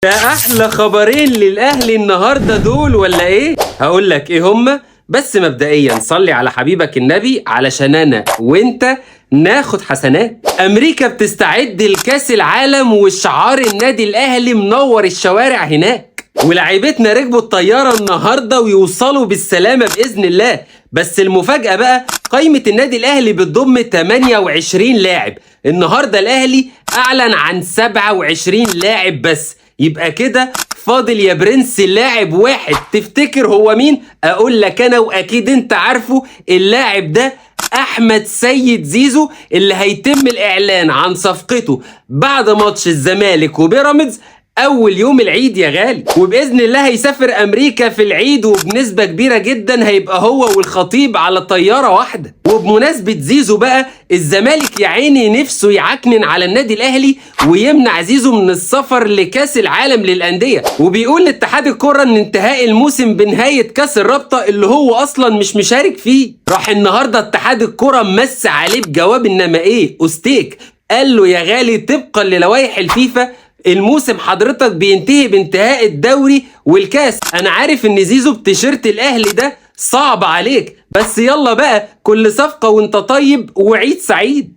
ده احلى خبرين للاهلي النهارده دول ولا ايه؟ هقول لك ايه هما. بس مبدئيا صلي على حبيبك النبي علشان انا وانت ناخد حسنات. امريكا بتستعد لكاس العالم وشعار النادي الاهلي منور الشوارع هناك، ولاعيبتنا ركبوا الطياره النهارده ويوصلوا بالسلامه باذن الله. بس المفاجاه بقى قائمه النادي الاهلي بتضم 28 لاعب. النهارده الاهلي اعلن عن 27 لاعب بس، يبقى كده فاضل يا برنس لاعب واحد. تفتكر هو مين؟ اقول لك انا واكيد انت عارفه. اللاعب ده احمد سيد زيزو، اللي هيتم الاعلان عن صفقته بعد ماتش الزمالك وبيراميدز اول يوم العيد يا غالي. وباذن الله هيسافر امريكا في العيد، وبنسبه كبيره جدا هيبقى هو والخطيب على طياره واحده. وبمناسبه زيزو بقى، الزمالك يا عيني نفسه يعكنن على النادي الاهلي ويمنع زيزو من السفر لكاس العالم للانديه، وبيقول لاتحاد الكره ان انتهاء الموسم بنهايه كاس الرابطه اللي هو اصلا مش مشارك فيه. راح النهارده اتحاد الكره مس عليه بجواب انما ايه استيك، قال له يا غالي طبقا للوائح الفيفا الموسم حضرتك بينتهي بانتهاء الدوري والكاس. انا عارف ان زيزو بتيشيرت الاهلي ده صعب عليك، بس يلا بقى كل صفقة وانت طيب وعيد سعيد.